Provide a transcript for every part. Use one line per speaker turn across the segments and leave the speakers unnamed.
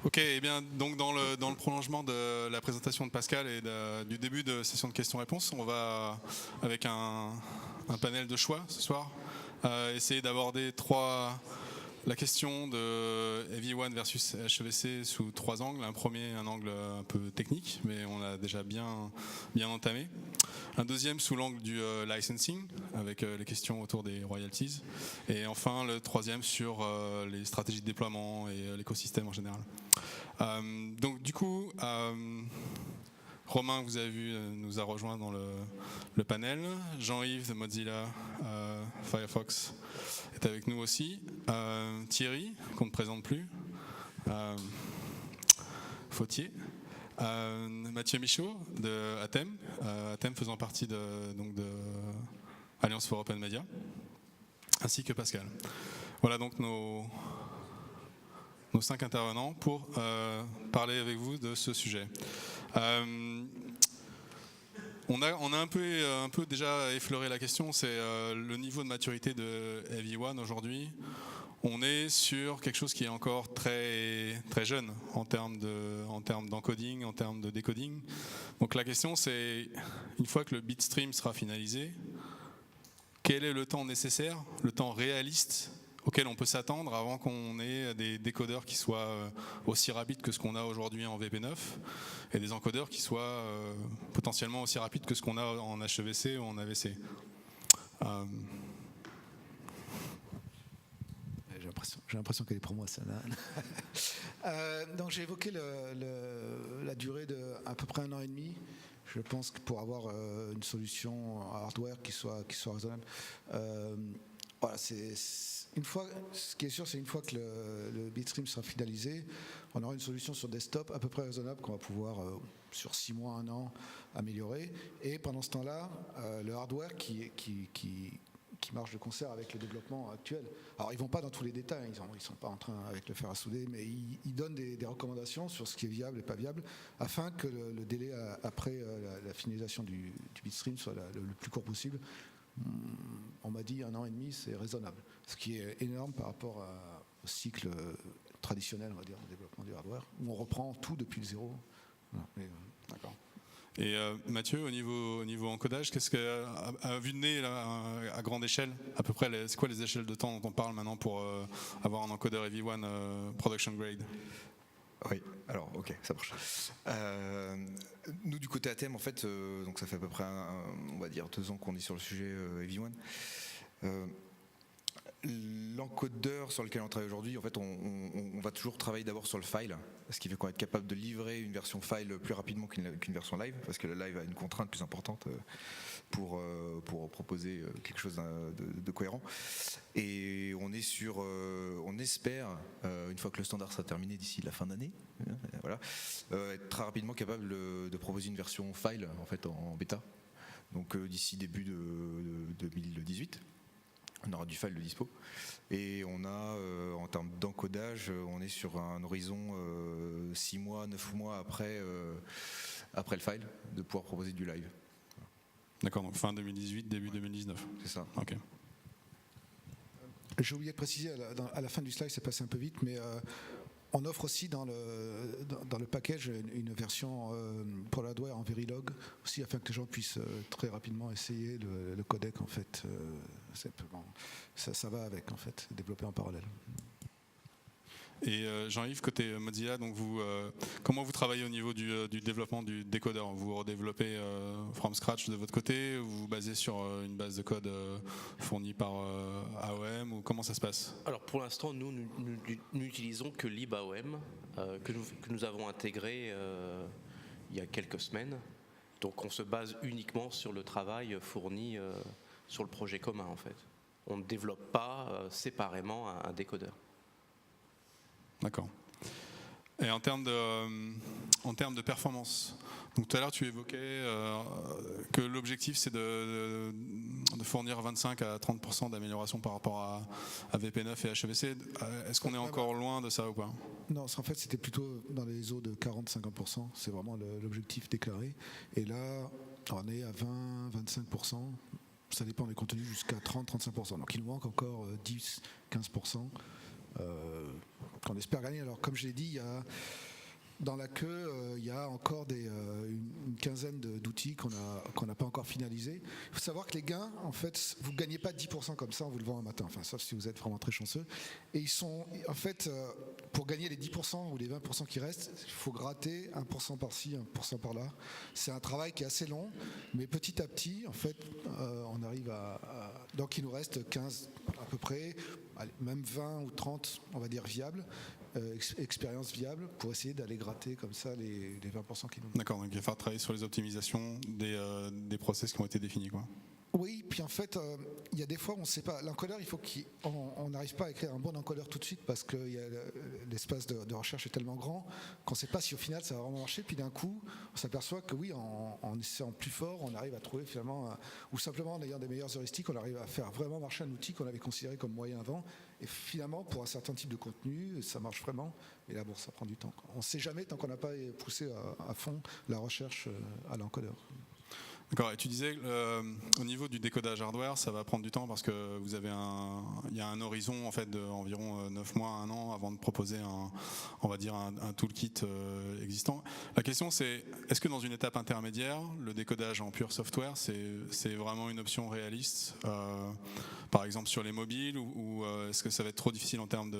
Ok, et bien donc dans le prolongement de la présentation de Pascal et du début de session de questions-réponses, on va avec un panel de choix ce soir essayer d'aborder la question de Heavy-One versus HEVC sous 3 angles. Un premier, un angle un peu technique, mais on l'a déjà bien entamé. Un deuxième sous l'angle du licensing, avec les questions autour des royalties. Et enfin, le troisième sur les stratégies de déploiement et l'écosystème en général. Donc du coup, Romain, vous avez vu, nous a rejoint dans le panel. Jean-Yves de Mozilla Firefox est avec nous aussi. Thierry, qu'on ne présente plus. Fautier. Mathieu Michaud de Atem. Atem faisant partie de Alliance for Open Media. Ainsi que Pascal. Voilà donc nos 5 intervenants pour parler avec vous de ce sujet. On a un peu déjà effleuré la question, c'est le niveau de maturité de Heavy-One aujourd'hui. On est sur quelque chose qui est encore très, très jeune en termes d'encoding, en termes de décoding. Donc la question c'est, une fois que le bitstream sera finalisé, quel est le temps nécessaire, le temps réaliste auquel on peut s'attendre avant qu'on ait des décodeurs qui soient aussi rapides que ce qu'on a aujourd'hui en VP9 et des encodeurs qui soient potentiellement aussi rapides que ce qu'on a en HEVC ou en AVC.
J'ai l'impression qu'elle est pour moi, celle-là. Donc j'ai évoqué la durée de à peu près 1 an et demi. Je pense que pour avoir une solution hardware qui soit raisonnable. Voilà, ce qui est sûr, c'est une fois que le bitstream sera finalisé, on aura une solution sur desktop à peu près raisonnable qu'on va pouvoir, sur 6 mois, 1 an, améliorer. Et pendant ce temps-là, le hardware qui marche de concert avec le développement actuel. Alors, ils ne vont pas dans tous les détails, ils ne sont pas en train avec le fer à souder, mais ils donnent des recommandations sur ce qui est viable et pas viable, afin que le délai après la finalisation du bitstream soit le plus court possible. On m'a dit 1 an et demi, c'est raisonnable. Ce qui est énorme par rapport au cycle traditionnel, on va dire, de développement du hardware, où on reprend tout depuis le zéro. Voilà.
D'accord. Et Mathieu, au niveau encodage, qu'est-ce que, à vue de nez, là, à grande échelle, à peu près, c'est quoi les échelles de temps dont on parle maintenant pour avoir un encodeur Heavy-One production grade?
Oui, alors ok, ça marche. Nous du côté Atem, en fait, donc ça fait à peu près on va dire 2 ans qu'on est sur le sujet Heavy-One. L'encodeur sur lequel on travaille aujourd'hui, en fait, on va toujours travailler d'abord sur le file, ce qui fait qu'on va être capable de livrer une version file plus rapidement qu'une version live, parce que le live a une contrainte plus importante pour proposer quelque chose de cohérent. Et on espère, une fois que le standard sera terminé d'ici la fin d'année, voilà, être très rapidement capable de proposer une version file en fait en bêta. Donc d'ici début de 2018. On aura du file de dispo et on a en termes d'encodage, on est sur un horizon 6 mois, 9 mois après le file de pouvoir proposer du live.
D'accord, donc fin 2018, début 2019.
C'est ça.
Ok.
J'ai oublié de préciser, à la fin du slide, c'est passé un peu vite, mais on offre aussi dans le package une version pour l'hardware en Verilog aussi, afin que les gens puissent très rapidement essayer le codec en fait. Ça va avec en fait, développer en parallèle.
Et Jean-Yves, côté Mozilla, donc comment vous travaillez au niveau du développement du décodeur? Vous redéveloppez from scratch de votre côté, ou vous vous basez sur une base de code fournie par AOM, ou comment ça se passe?
Alors pour l'instant, nous n'utilisons que libaom, que nous avons intégré il y a quelques semaines. Donc on se base uniquement sur le travail fourni sur le projet commun en fait. On ne développe pas séparément un décodeur.
D'accord. Et en termes de performance, donc tout à l'heure tu évoquais que l'objectif c'est de fournir 25 à 30% d'amélioration par rapport à VP9 et HEVC. Est-ce qu'on est encore loin de ça ou pas?
Non, en fait c'était plutôt dans les eaux de 40-50%, c'est vraiment l'objectif déclaré. Et là on est à 20-25%, ça dépend des contenus, jusqu'à 30-35%. Donc il nous manque encore 10-15%. qu'on espère gagner. Alors comme je l'ai dit, dans la queue, il y a encore une quinzaine d'outils qu'on n'a pas encore finalisés. Il faut savoir que les gains, en fait, vous ne gagnez pas 10% comme ça en vous levant un matin, enfin, sauf si vous êtes vraiment très chanceux. Et ils sont, en fait, pour gagner les 10% ou les 20% qui restent, il faut gratter 1% par-ci, 1% par-là. C'est un travail qui est assez long, mais petit à petit, en fait, on arrive donc il nous reste 15 à peu près, même 20 ou 30, on va dire, viables. Expérience viable pour essayer d'aller gratter comme ça les 20% qui nous manquent.
D'accord, donc il va falloir travailler sur les optimisations des process qui ont été définis, quoi.
Oui, puis en fait, il y a des fois où on ne sait pas. L'encodeur, il faut qu'on n'arrive pas à écrire un bon encodeur tout de suite parce que l'espace de recherche est tellement grand qu'on ne sait pas si au final ça va vraiment marcher. Puis d'un coup, on s'aperçoit que oui, en essayant plus fort, on arrive à trouver finalement, ou simplement en ayant des meilleures heuristiques, on arrive à faire vraiment marcher un outil qu'on avait considéré comme moyen avant. Et finalement, pour un certain type de contenu, ça marche vraiment. Et là, bon, ça prend du temps. On ne sait jamais tant qu'on n'a pas poussé à fond la recherche à l'encodeur.
D'accord, et tu disais au niveau du décodage hardware, ça va prendre du temps parce que il y a un horizon en fait d'environ 9 mois, 1 an avant de proposer un toolkit existant. La question c'est, est-ce que dans une étape intermédiaire, le décodage en pur software, c'est vraiment une option réaliste, par exemple sur les mobiles, ou est-ce que ça va être trop difficile en termes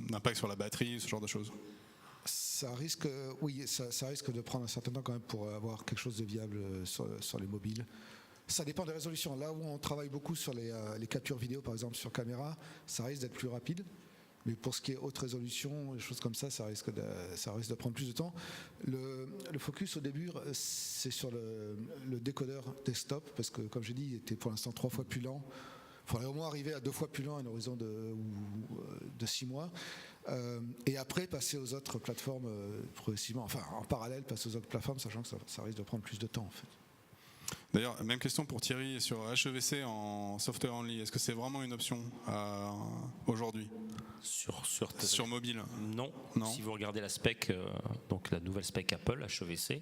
d'impact sur la batterie, ce genre de choses?
Ça risque de prendre un certain temps quand même pour avoir quelque chose de viable sur les mobiles. Ça dépend des résolutions. Là où on travaille beaucoup sur les captures vidéo, par exemple sur caméra, ça risque d'être plus rapide. Mais pour ce qui est haute résolution, des choses comme ça risque de prendre plus de temps. Le focus au début, c'est sur le décodeur desktop, parce que comme j'ai dit, il était pour l'instant 3 fois plus lent. Il faudrait au moins arriver à 2 fois plus lent à un horizon de 6 mois. Et après passer aux autres plateformes progressivement, enfin en parallèle passer aux autres plateformes, sachant que ça risque de prendre plus de temps en fait.
D'ailleurs, même question pour Thierry sur HEVC en software only. Est-ce que c'est vraiment une option aujourd'hui sur mobile?
Non. Si vous regardez la spec, donc la nouvelle spec Apple HEVC,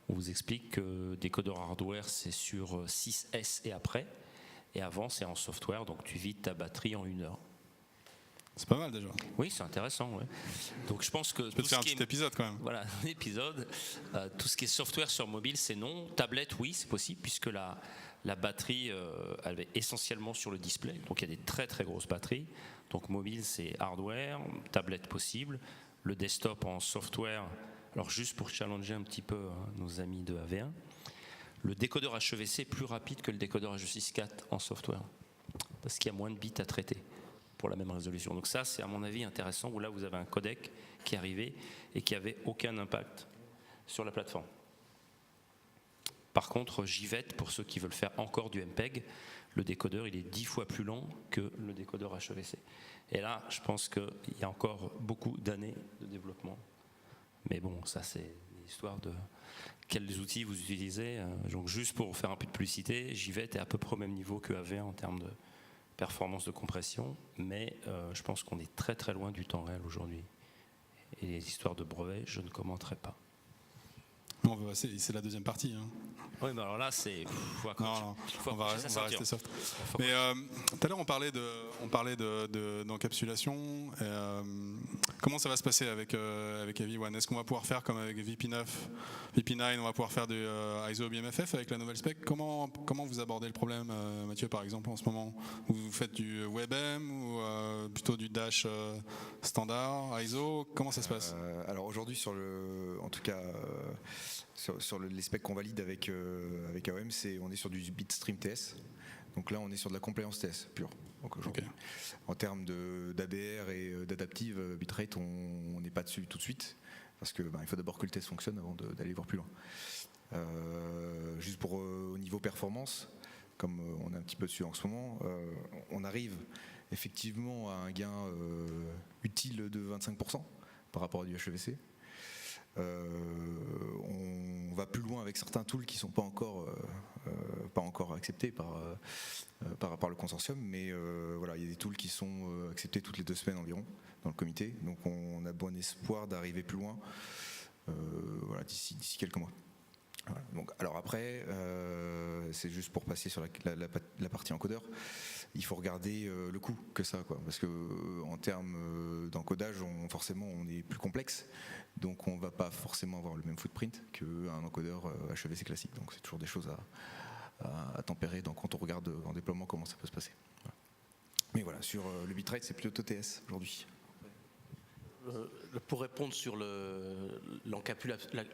on vous explique que décodeur hardware c'est sur 6S et après, et avant c'est en software, donc tu vides ta batterie en 1 heure.
C'est pas mal déjà.
Oui, c'est intéressant. Ouais. Donc je pense que
je peux te faire un petit épisode quand même.
Voilà, un épisode. Tout ce qui est software sur mobile, c'est non. Tablette, oui, c'est possible puisque la batterie, elle est essentiellement sur le display. Donc il y a des très très grosses batteries. Donc mobile, c'est hardware, tablette possible. Le desktop en software. Alors juste pour challenger un petit peu nos amis de AV1, le décodeur HEVC est plus rapide que le décodeur H264 en software parce qu'il y a moins de bits à traiter pour la même résolution. Donc ça, c'est à mon avis intéressant, où là vous avez un codec qui est arrivé et qui n'avait aucun impact sur la plateforme. Par contre, JVET, pour ceux qui veulent faire encore du MPEG, le décodeur il est 10 fois plus lent que le décodeur HEVC. Et là, je pense qu'il y a encore beaucoup d'années de développement. Mais bon, ça c'est l'histoire de quels outils vous utilisez. Donc juste pour faire un peu de publicité, JVET est à peu près au même niveau que AV1 en termes de performance de compression, mais je pense qu'on est très très loin du temps réel aujourd'hui. Et les histoires de brevets, je ne commenterai pas.
Non, c'est la deuxième partie. Hein.
Oui, mais alors là, c'est...
Non, on va rester soft. Mais tout à l'heure, on parlait d'encapsulation. Comment ça va se passer avec AV1? Est-ce qu'on va pouvoir faire comme avec VP9, on va pouvoir faire du ISO BMFF avec la nouvelle spec? Comment vous abordez le problème, Mathieu, par exemple, en ce moment? Vous faites du WebM ou plutôt du Dash standard, ISO? Comment ça se passe?
Alors aujourd'hui, en tout cas... Sur les specs qu'on valide avec AOM, on est sur du bitstream TS. Donc là, on est sur de la compliance TS pure. Donc aujourd'hui, en termes d'ABR et d'adaptive bitrate, on n'est pas dessus tout de suite parce que il faut d'abord que le test fonctionne avant d'aller voir plus loin. Juste pour au niveau performance, comme on est un petit peu dessus en ce moment, on arrive effectivement à un gain utile de 25% par rapport à du HEVC. On va plus loin avec certains tools qui ne sont pas encore acceptés par le consortium, mais voilà, il y a des tools qui sont acceptés toutes les 2 semaines environ dans le comité, donc on a bon espoir d'arriver plus loin voilà, d'ici quelques mois. Voilà. Donc, alors après, c'est juste pour passer sur la partie encodeur, il faut regarder le coût que ça, quoi, parce que en termes d'encodage, forcément, on est plus complexe, donc on va pas forcément avoir le même footprint qu'un encodeur HEVC classique. Donc c'est toujours des choses à tempérer quand on regarde en déploiement comment ça peut se passer. Voilà. Mais voilà, sur le bitrate, c'est plutôt TTS aujourd'hui.
Pour répondre sur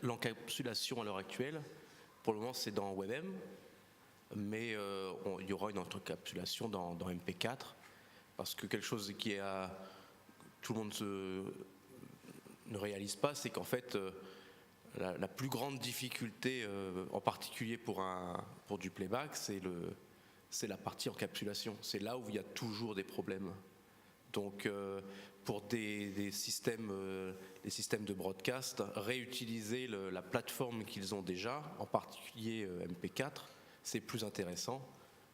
l'encapsulation à l'heure actuelle, pour le moment c'est dans WebM, mais il y aura une encapsulation dans MP4, parce que quelque chose tout le monde ne réalise pas, c'est qu'en fait la plus grande difficulté, en particulier pour du playback, c'est la partie encapsulation. C'est là où il y a toujours des problèmes. Donc pour des systèmes de broadcast, réutiliser la plateforme qu'ils ont déjà, en particulier MP4, c'est plus intéressant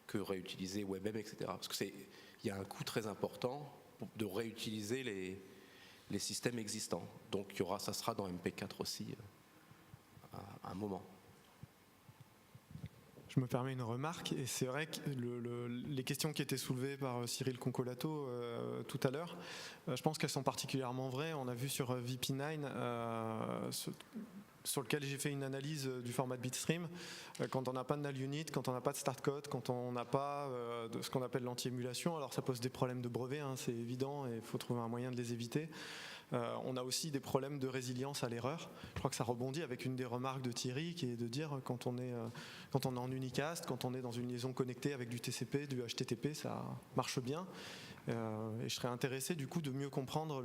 que réutiliser WebM, etc. Parce qu'il y a un coût très important de réutiliser les systèmes existants. Donc ça sera dans MP4 aussi à un moment.
Je me permets une remarque, et c'est vrai que les questions qui étaient soulevées par Cyril Concolato tout à l'heure, je pense qu'elles sont particulièrement vraies. On a vu sur VP9, sur lequel j'ai fait une analyse du format de bitstream, quand on n'a pas de null unit, quand on n'a pas de start code, quand on n'a pas de ce qu'on appelle l'anti-émulation, alors ça pose des problèmes de brevet, hein, c'est évident, et il faut trouver un moyen de les éviter. On a aussi des problèmes de résilience à l'erreur. Je crois que ça rebondit avec une des remarques de Thierry, qui est de dire quand on est en unicast, quand on est dans une liaison connectée avec du TCP, du HTTP, ça marche bien. Et je serais intéressé du coup de mieux comprendre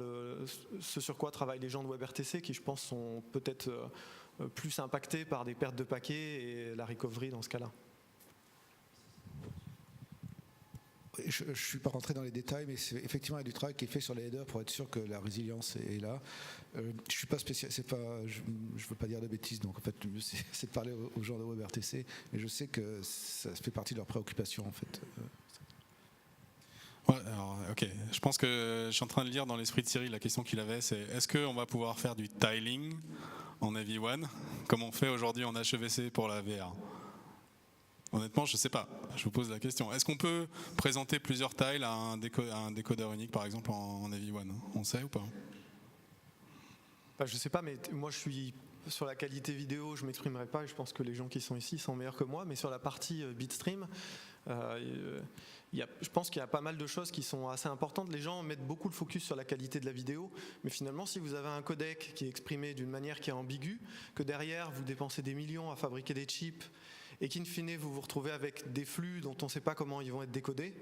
ce sur quoi travaillent les gens de WebRTC, qui je pense sont peut-être plus impactés par des pertes de paquets et la recovery dans ce cas-là.
Je ne suis pas rentré dans les détails, mais effectivement, il y a du travail qui est fait sur les headers pour être sûr que la résilience est là. Je ne suis pas spécialiste, je ne veux pas dire de bêtises, donc en fait, le mieux c'est de parler aux gens de WebRTC, mais je sais que ça fait partie de leurs préoccupations en fait.
Ouais, alors, ok. Je pense que je suis en train de lire dans l'esprit de Cyril la question qu'il avait, c'est est-ce qu'on va pouvoir faire du tiling en AV1 comme on fait aujourd'hui en HEVC pour la VR? Honnêtement, je ne sais pas. Je vous pose la question. Est-ce qu'on peut présenter plusieurs tiles à un décodeur unique, par exemple, en AV1? On sait ou pas?
Je ne sais pas, mais moi je suis sur la qualité vidéo, je ne m'exprimerai pas, et je pense que les gens qui sont ici sont meilleurs que moi, mais sur la partie bitstream, je pense qu'il y a pas mal de choses qui sont assez importantes. Les gens mettent beaucoup le focus sur la qualité de la vidéo, mais finalement si vous avez un codec qui est exprimé d'une manière qui est ambiguë, que derrière vous dépensez des millions à fabriquer des chips, et qu'in fine vous vous retrouvez avec des flux dont on ne sait pas comment ils vont être décodés,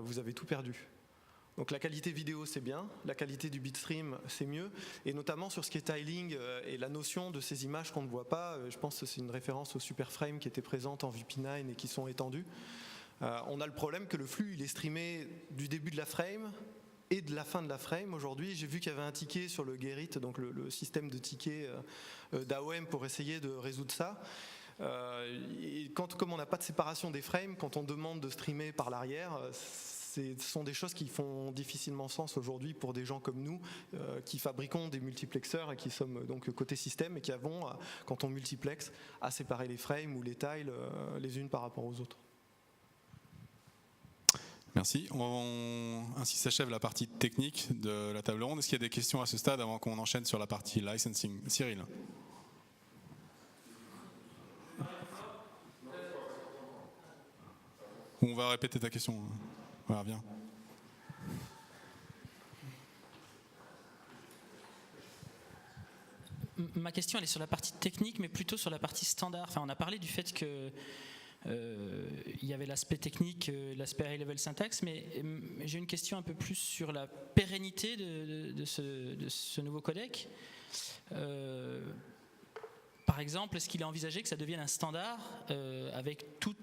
vous avez tout perdu. Donc la qualité vidéo c'est bien, la qualité du bitstream c'est mieux, et notamment sur ce qui est tiling et la notion de ces images qu'on ne voit pas, je pense que c'est une référence au superframe qui était présente en VP9 et qui sont étendues. On a le problème que le flux il est streamé du début de la frame et de la fin de la frame. Aujourd'hui, j'ai vu qu'il y avait un ticket sur le Gerrit, donc le système de tickets d'AOM pour essayer de résoudre ça. Et comme on n'a pas de séparation des frames, quand on demande de streamer par l'arrière, ce sont des choses qui font difficilement sens aujourd'hui pour des gens comme nous qui fabriquons des multiplexeurs et qui sommes donc côté système et qui avons, quand on multiplexe, à séparer les frames ou les tiles les unes par rapport aux autres.
Merci. Ainsi s'achève la partie technique de la table ronde. Est-ce qu'il y a des questions à ce stade avant qu'on enchaîne sur la partie licensing? Cyril. On va répéter ta question. Voilà, viens.
Ma question elle est sur la partie technique, mais plutôt sur la partie standard. Enfin, on a parlé du fait que il y avait l'aspect technique, l'aspect high-level syntax, mais j'ai une question un peu plus sur la pérennité de ce nouveau codec. Par exemple, est-ce qu'il est envisagé que ça devienne un standard avec tous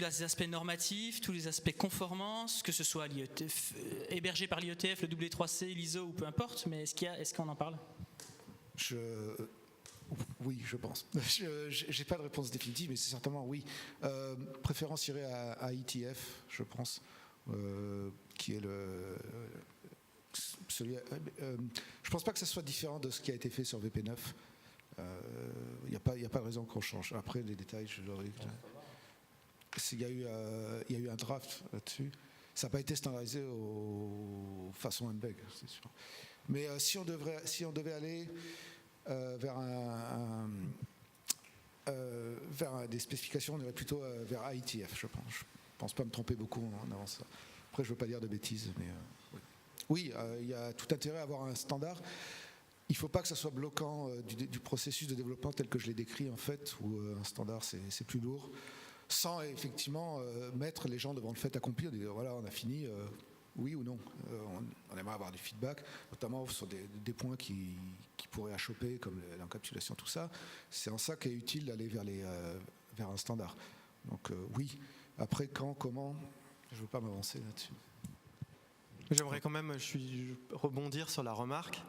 les aspects normatifs, tous les aspects conformance, que ce soit hébergé par l'IETF, le W3C, l'ISO ou peu importe, mais est-ce qu'on en parle?
Oui, je pense. Je n'ai pas de réponse définitive, mais c'est certainement oui. Préférence irait à ETF, je pense, qui est celui. Je ne pense pas que ça soit différent de ce qui a été fait sur VP9. Il n'y a pas de raison qu'on change. Après, les détails, il y a eu un draft là-dessus. Ça n'a pas été standardisé façon MBEG, c'est sûr. Mais si on devait aller vers des spécifications, on irait plutôt vers IETF, je pense. Je ne pense pas me tromper beaucoup en avant ça. Après, je ne veux pas dire de bêtises, mais oui, il y a tout intérêt à avoir un standard. Il ne faut pas que ça soit bloquant du processus de développement tel que je l'ai décrit, en fait, où un standard, c'est plus lourd, sans effectivement mettre les gens devant le fait accompli, dire voilà, on a fini, oui ou non. On aimerait avoir du feedback, notamment sur des points qui pourraient achoper, comme l'encapsulation, tout ça. C'est en ça qu'est utile d'aller vers un standard. Donc oui, après quand, comment, je ne veux pas m'avancer là-dessus.
J'aimerais quand même rebondir sur la remarque.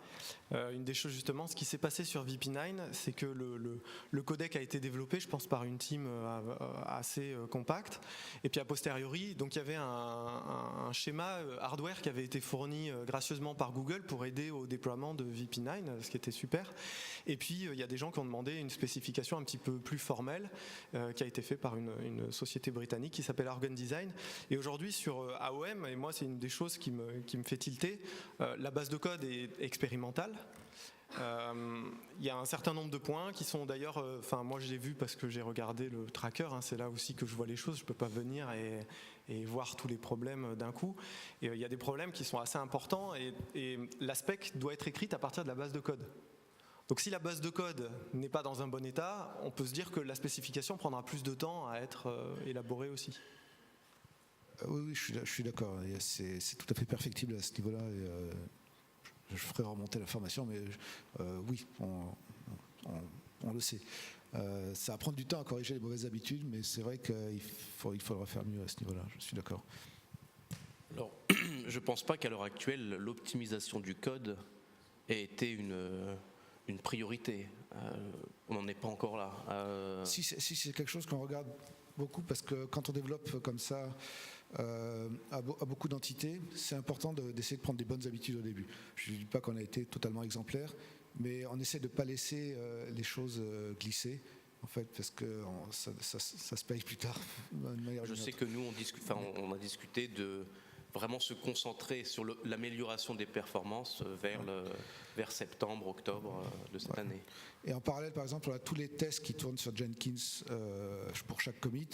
Une des choses justement, ce qui s'est passé sur VP9, c'est que le codec a été développé, je pense, par une team assez compacte. Et puis a posteriori, donc il y avait un schéma hardware qui avait été fourni gracieusement par Google pour aider au déploiement de VP9, ce qui était super. Et puis il y a des gens qui ont demandé une spécification un petit peu plus formelle qui a été faite par une société britannique qui s'appelle Organ Design. Et aujourd'hui sur AOM, et moi c'est une des choses qui me fait tilter, la base de code est expérimentale. Il y a un certain nombre de points qui sont d'ailleurs, moi je l'ai vu parce que j'ai regardé le tracker, c'est là aussi que je vois les choses, je ne peux pas venir et voir tous les problèmes d'un coup. Et il y a des problèmes qui sont assez importants et la spec doit être écrite à partir de la base de code. Donc si la base de code n'est pas dans un bon état, on peut se dire que la spécification prendra plus de temps à être élaborée aussi.
Oui, je suis d'accord. C'est tout à fait perfectible à ce niveau-là. Je ferai remonter l'information, mais oui, on le sait. Ça va prendre du temps à corriger les mauvaises habitudes, mais c'est vrai qu'il faudra faire mieux à ce niveau-là. Je suis d'accord.
Alors, je ne pense pas qu'à l'heure actuelle, l'optimisation du code ait été une priorité. On n'en est pas encore là.
Si c'est quelque chose qu'on regarde beaucoup, parce que quand on développe comme ça à beaucoup d'entités, c'est important d'essayer de prendre des bonnes habitudes au début. Je ne dis pas qu'on a été totalement exemplaire, mais on essaie de ne pas laisser les choses glisser, en fait, parce que ça se paye plus tard.
Je sais que nous, on a discuté de vraiment se concentrer sur l'amélioration des performances vers septembre, octobre de cette année.
Et en parallèle, par exemple, on a tous les tests qui tournent sur Jenkins pour chaque commit.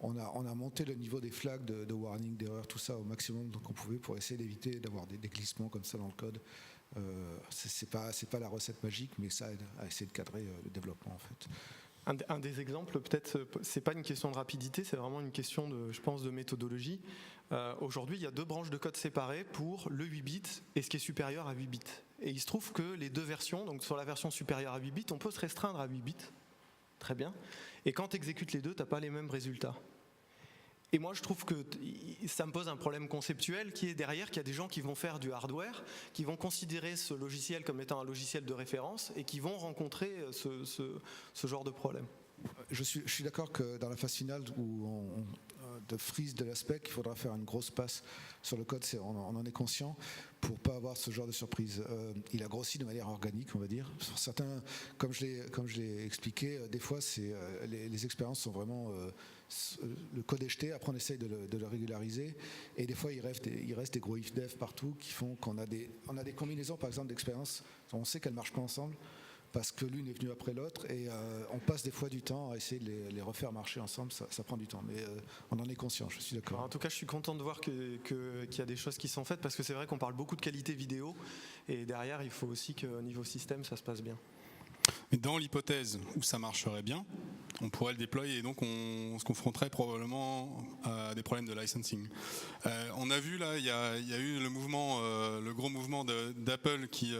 On a monté le niveau des flags de warning, d'erreur, tout ça au maximum qu'on pouvait pour essayer d'éviter d'avoir des glissements comme ça dans le code. C'est pas la recette magique, mais ça aide à essayer de cadrer le développement, en fait.
Un des exemples, peut-être, c'est pas une question de rapidité, c'est vraiment une question de méthodologie. Aujourd'hui, il y a 2 branches de code séparées pour le 8 bits et ce qui est supérieur à 8 bits. Et il se trouve que les 2 versions, donc sur la version supérieure à 8 bits, on peut se restreindre à 8 bits. Très bien. Et quand tu exécutes les deux, tu n'as pas les mêmes résultats. Et moi, je trouve que ça me pose un problème conceptuel qui est derrière, qu'il y a des gens qui vont faire du hardware, qui vont considérer ce logiciel comme étant un logiciel de référence et qui vont rencontrer ce genre de problème.
Je suis d'accord que dans la phase finale de freeze de l'aspect, il faudra faire une grosse passe sur le code, on en est conscient, pour ne pas avoir ce genre de surprise. Il a grossi de manière organique, on va dire. Sur certains, comme je l'ai expliqué, des fois les expériences sont vraiment... le code est jeté, après on essaye de le régulariser, et des fois il reste des gros if dev partout qui font qu'on a des combinaisons, par exemple, d'expériences, on sait qu'elles ne marchent pas ensemble, parce que l'une est venue après l'autre, et on passe des fois du temps à essayer de les refaire marcher ensemble, ça prend du temps, mais on en est conscient, je suis d'accord.
En tout cas, je suis content de voir qu'il y a des choses qui sont faites, parce que c'est vrai qu'on parle beaucoup de qualité vidéo, et derrière, il faut aussi qu'au niveau système, ça se passe bien.
Dans l'hypothèse où ça marcherait bien, on pourrait le déployer et donc on se confronterait probablement à des problèmes de licensing. On a vu là, il y a eu le gros mouvement d'Apple qui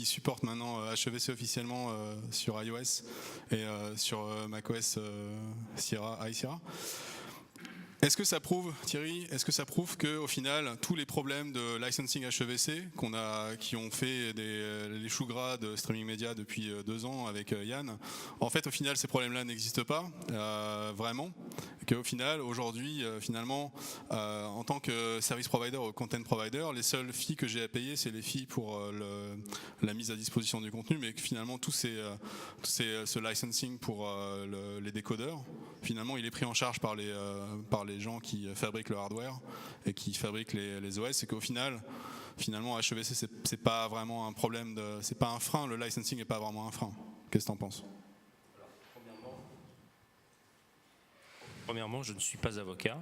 supporte maintenant HEVC officiellement sur iOS et sur macOS High Sierra. Est-ce que ça prouve, Thierry, qu'au final, tous les problèmes de licensing HEVC qui ont fait les choux gras de streaming média depuis 2 ans avec Yann, en fait, au final, ces problèmes-là n'existent pas vraiment, qu'au final, aujourd'hui, finalement, en tant que service provider ou content provider, les seules fees que j'ai à payer, c'est les fees pour la mise à disposition du contenu, mais que finalement, ce licensing pour les décodeurs, finalement, il est pris en charge par les gens qui fabriquent le hardware et qui fabriquent les OS, et qu'au final, finalement, HEVC, c'est pas vraiment un problème, c'est pas un frein, le licensing n'est pas vraiment un frein. Qu'est-ce que t'en penses ?
Premièrement, je ne suis pas avocat.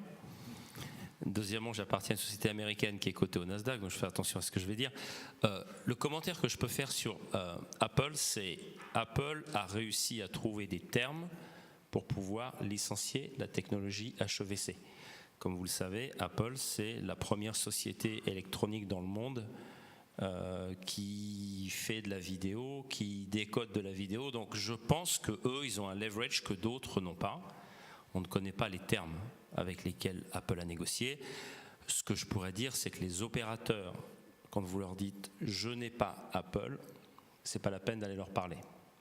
Deuxièmement, j'appartiens à une société américaine qui est cotée au Nasdaq, donc je fais attention à ce que je vais dire. Le commentaire que je peux faire sur Apple, c'est Apple a réussi à trouver des termes pour pouvoir licencier la technologie HEVC. Comme vous le savez, Apple, c'est la première société électronique dans le monde qui fait de la vidéo, qui décode de la vidéo. Donc je pense qu'eux, ils ont un leverage que d'autres n'ont pas. On ne connaît pas les termes avec lesquels Apple a négocié. Ce que je pourrais dire, c'est que les opérateurs, quand vous leur dites « je n'ai pas Apple », c'est pas la peine d'aller leur parler.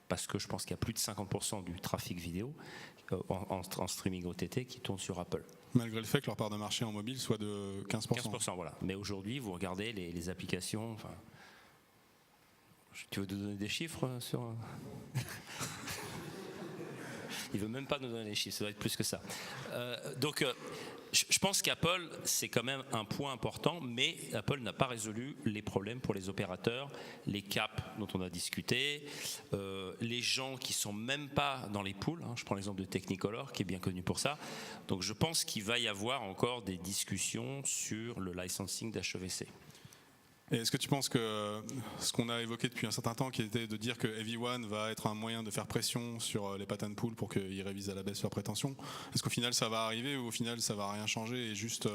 Parce que je pense qu'il y a plus de 50% du trafic vidéo en streaming OTT qui tourne sur Apple.
Malgré le fait que leur part de marché en mobile soit de 15%.
15%, voilà. Mais aujourd'hui, vous regardez les applications... Enfin, tu veux nous donner des chiffres sur... Il ne veut même pas nous donner les chiffres, ça doit être plus que ça. Je pense qu'Apple, c'est quand même un point important, mais Apple n'a pas résolu les problèmes pour les opérateurs, les caps dont on a discuté, les gens qui ne sont même pas dans les pools. Je prends l'exemple de Technicolor, qui est bien connu pour ça. Donc je pense qu'il va y avoir encore des discussions sur le licensing d'HEVC.
Et est-ce que tu penses que ce qu'on a évoqué depuis un certain temps, qui était de dire que Everyone va être un moyen de faire pression sur les patent pools pour qu'ils révisent à la baisse leurs prétentions, est-ce qu'au final ça va arriver ou au final ça va rien changer et juste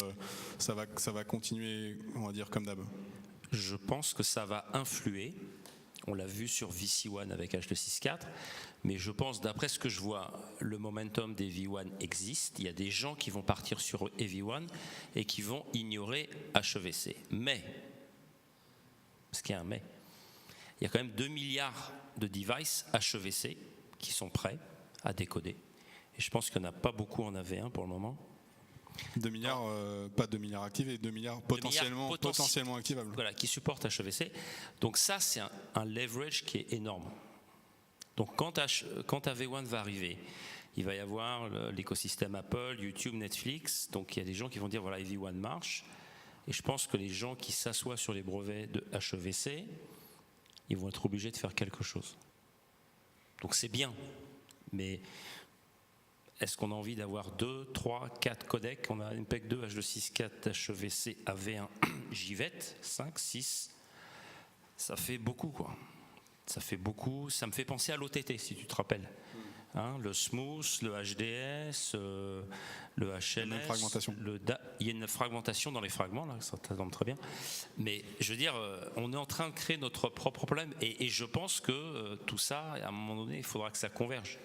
ça va continuer, on va dire, comme d'hab?
Je pense que ça va influer. On l'a vu sur VC1 avec H264, mais je pense, d'après ce que je vois, le momentum des V1 existe. Il y a des gens qui vont partir sur EV1 et qui vont ignorer HEVC. Mais parce qu'il y a un mais. Il y a quand même 2 milliards de devices HEVC qui sont prêts à décoder. Et je pense qu'il n'y en a pas beaucoup en AV1 pour le moment.
2 milliards, pas 2 milliards actifs et 2 milliards potentiellement activables.
Voilà, qui supportent HEVC. Donc ça, c'est un leverage qui est énorme. Donc quand AV1 va arriver, il va y avoir l'écosystème Apple, YouTube, Netflix. Donc il y a des gens qui vont dire, voilà, AV1 marche. Et je pense que les gens qui s'assoient sur les brevets de HEVC, ils vont être obligés de faire quelque chose. Donc c'est bien, mais est-ce qu'on a envie d'avoir 2, 3, 4 codecs? On a MPEG 2, H264, HEVC, AV1, JVET, 5, 6. Ça fait beaucoup, quoi. Ça fait beaucoup. Ça me fait penser à l'OTT, si tu te rappelles. Le smooth, le HDS, le HLS, il y a une fragmentation dans les fragments, là, ça tombe très bien. Mais je veux dire, on est en train de créer notre propre problème et je pense que tout ça, à un moment donné, il faudra que ça converge.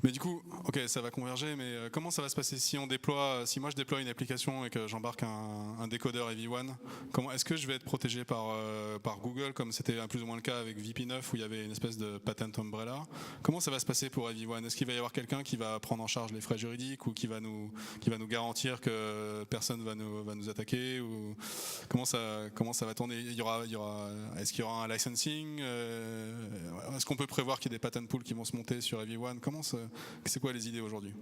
Mais du coup, ok, ça va converger, mais comment ça va se passer si moi je déploie une application et que j'embarque un décodeur EV1, est-ce que je vais être protégé par Google, comme c'était plus ou moins le cas avec VP9 où il y avait une espèce de patent umbrella? Comment ça va se passer pour EV1? Est-ce qu'il va y avoir quelqu'un qui va prendre en charge les frais juridiques ou qui va nous garantir que personne va nous attaquer, ou comment ça va tourner? Est-ce qu'il y aura un licensing? Est-ce qu'on peut prévoir qu'il y ait des patent pools qui vont se monter sur EV1? C'est quoi les idées aujourd'hui?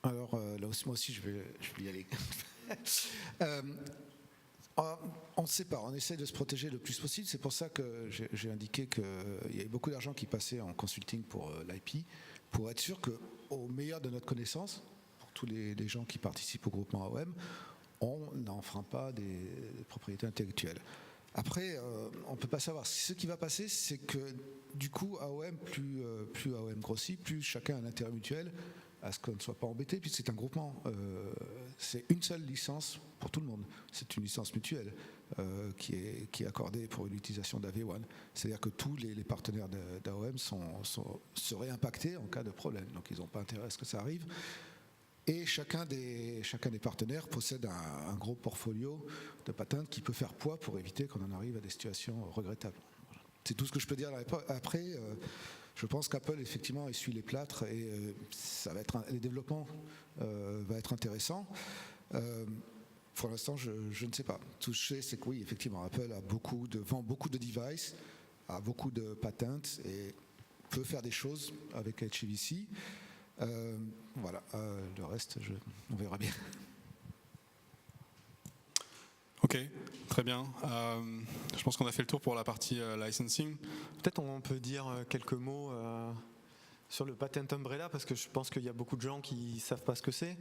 Alors là aussi, moi aussi je vais y aller. On ne sait pas, on essaie de se protéger le plus possible. C'est pour ça que j'ai indiqué qu'il y avait beaucoup d'argent qui passait en consulting pour l'IP, pour être sûr qu'au meilleur de notre connaissance, pour tous les gens qui participent au groupement AOM, on n'enfreint pas des propriétés intellectuelles. Après, on ne peut pas savoir. Ce qui va passer, c'est que du coup, AOM, plus AOM grossit, plus chacun a un intérêt mutuel à ce qu'on ne soit pas embêté, puisque c'est un groupement. C'est une seule licence pour tout le monde. C'est une licence mutuelle qui est accordée pour une utilisation d'AV1. C'est-à-dire que tous les partenaires d'AOM seraient impactés en cas de problème. Donc ils n'ont pas intérêt à ce que ça arrive. Et chacun des partenaires possède un gros portfolio de patentes qui peut faire poids pour éviter qu'on en arrive à des situations regrettables. C'est tout ce que je peux dire. Après, Je pense qu'Apple effectivement essuie les plâtres et ça va être les développements va être intéressant. Pour l'instant, je ne sais pas. Tout ce que je sais, c'est que oui, effectivement, Apple vend beaucoup de devices, a beaucoup de patentes et peut faire des choses avec HEVC. Voilà, le reste, on verra bien.
Ok, très bien. Je pense qu'on a fait le tour pour la partie licensing.
Peut-être on peut dire quelques mots sur le Patent Umbrella, parce que je pense qu'il y a beaucoup de gens qui ne savent pas ce que c'est.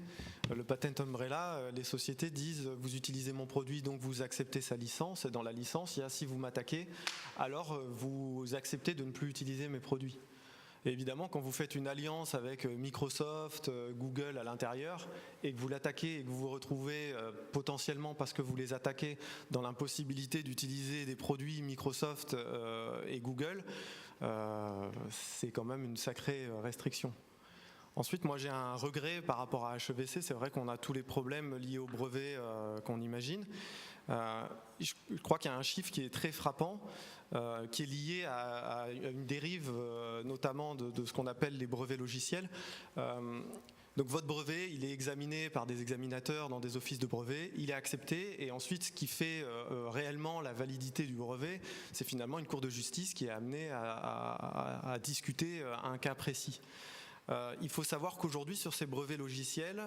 Le Patent Umbrella, les sociétés disent vous utilisez mon produit, donc vous acceptez sa licence. Et dans la licence, il y a si vous m'attaquez, alors vous acceptez de ne plus utiliser mes produits. Et évidemment, quand vous faites une alliance avec Microsoft, Google à l'intérieur, et que vous l'attaquez et que vous vous retrouvez potentiellement, parce que vous les attaquez, dans l'impossibilité d'utiliser des produits Microsoft et Google, c'est quand même une sacrée restriction. Ensuite, moi j'ai un regret par rapport à HEVC. C'est vrai qu'on a tous les problèmes liés au brevet qu'on imagine. Je crois qu'il y a un chiffre qui est très frappant, qui est lié à une dérive notamment de ce qu'on appelle les brevets logiciels. Donc votre brevet, il est examiné par des examinateurs dans des offices de brevets, il est accepté, et ensuite ce qui fait réellement la validité du brevet, c'est finalement une cour de justice qui est amenée à discuter un cas précis. Il faut savoir qu'aujourd'hui, sur ces brevets logiciels,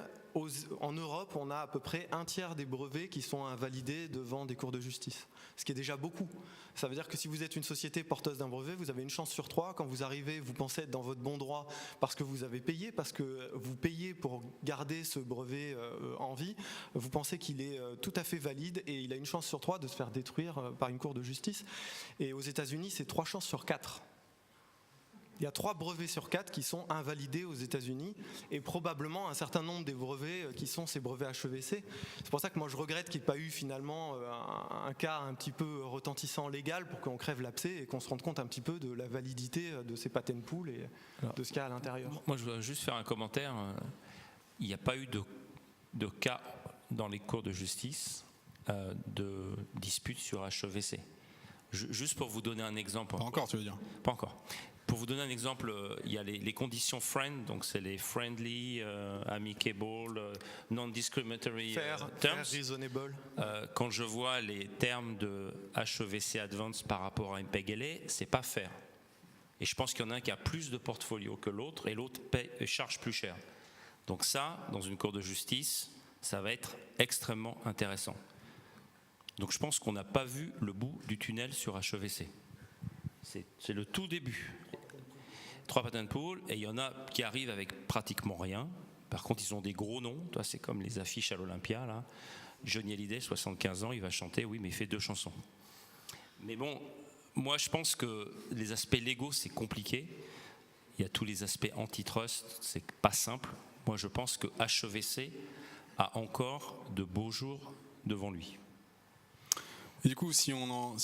en Europe, on a à peu près un tiers des brevets qui sont invalidés devant des cours de justice, ce qui est déjà beaucoup. Ça veut dire que si vous êtes une société porteuse d'un brevet, vous avez une chance sur 3. Quand vous arrivez, vous pensez être dans votre bon droit parce que vous avez payé, parce que vous payez pour garder ce brevet en vie. Vous pensez qu'il est tout à fait valide et il a une chance sur 3 de se faire détruire par une cour de justice. Et aux États-Unis, c'est 3 chances sur 4. Il y a 3 brevets sur 4 qui sont invalidés aux États-Unis et probablement un certain nombre des brevets qui sont ces brevets HEVC. C'est pour ça que moi je regrette qu'il n'y ait pas eu finalement un cas un petit peu retentissant légal pour qu'on crève l'abcès et qu'on se rende compte un petit peu de la validité de ces patent pools et de ce qu'il y a à l'intérieur.
Moi je voudrais juste faire un commentaire. Il n'y a pas eu de cas dans les cours de justice de dispute sur HEVC. Juste pour vous donner un exemple.
Pas encore, tu veux dire?
Pas encore. Pour vous donner un exemple, il y a les conditions friend, donc c'est les friendly, amicable, non-discriminatory terms.
Fair, reasonable.
Quand je vois les termes de HEVC Advanced par rapport à MPEG-LA, c'est pas fair. Et je pense qu'il y en a un qui a plus de portfolio que l'autre et l'autre charge plus cher. Donc ça, dans une cour de justice, ça va être extrêmement intéressant. Donc je pense qu'on n'a pas vu le bout du tunnel sur HEVC. C'est le tout début. 3 patent pools, et il y en a qui arrivent avec pratiquement rien. Par contre, ils ont des gros noms. C'est comme les affiches à l'Olympia, là. Johnny Hallyday, 75 ans, il va chanter, oui, mais il fait 2 chansons. Mais bon, moi, je pense que les aspects légaux, c'est compliqué. Il y a tous les aspects antitrust, c'est pas simple. Moi, je pense que HEVC a encore de beaux jours devant lui.
Et du coup, si on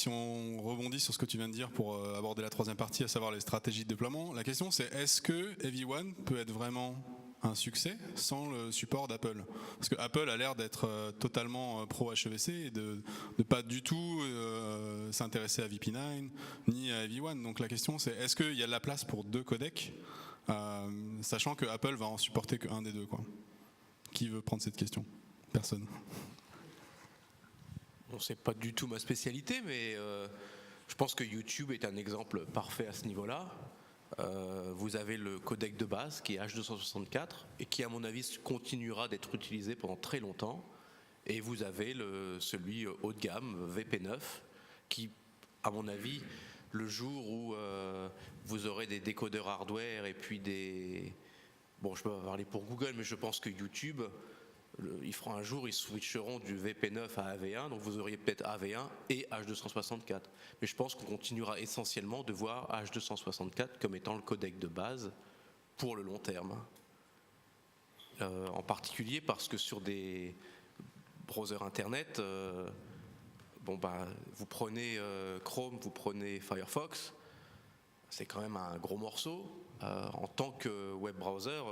rebondit sur ce que tu viens de dire pour aborder la 3e partie, à savoir les stratégies de déploiement, la question c'est est-ce que EV1 peut être vraiment un succès sans le support d'Apple? Parce que Apple a l'air d'être totalement pro HEVC et de pas du tout s'intéresser à VP9 ni à EV1. Donc la question c'est est-ce qu'il y a de la place pour 2 codecs, sachant que Apple va en supporter qu'un des 2, quoi. Qui veut prendre cette question? Personne.
Bon, c'est pas du tout ma spécialité, mais je pense que YouTube est un exemple parfait à ce niveau-là. Vous avez le codec de base qui est H264 et qui, à mon avis, continuera d'être utilisé pendant très longtemps. Et vous avez celui haut de gamme, VP9, qui, à mon avis, le jour où vous aurez des décodeurs hardware et puis des... Bon, je peux pas parler pour Google, mais je pense que YouTube... Ils feront un jour, ils switcheront du VP9 à AV1, donc vous auriez peut-être AV1 et H264. Mais je pense qu'on continuera essentiellement de voir H264 comme étant le codec de base pour le long terme. En particulier parce que sur des browsers internet, vous prenez Chrome, vous prenez Firefox, c'est quand même un gros morceau. En tant que web browser,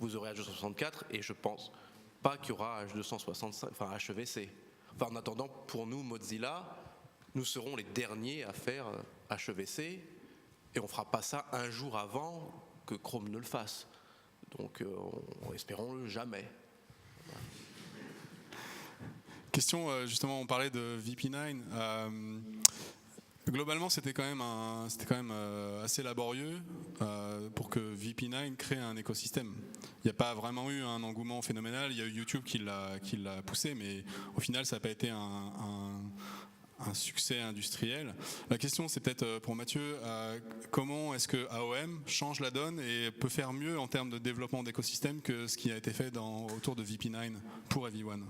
vous aurez H264 et je pense pas qu'il y aura H265, enfin HEVC. Enfin, en attendant, pour nous, Mozilla, nous serons les derniers à faire HEVC Et on ne fera pas ça un jour avant que Chrome ne le fasse. Donc espérons-le jamais.
Question, justement, on parlait de VP9. Globalement, c'était quand même assez laborieux pour que VP9 crée un écosystème. Il n'y a pas vraiment eu un engouement phénoménal. Il y a eu YouTube qui l'a poussé, mais au final, ça n'a pas été un succès industriel. La question, c'est peut-être pour Mathieu, comment est-ce que AOM change la donne et peut faire mieux en termes de développement d'écosystème que ce qui a été fait autour de VP9 pour Everyone?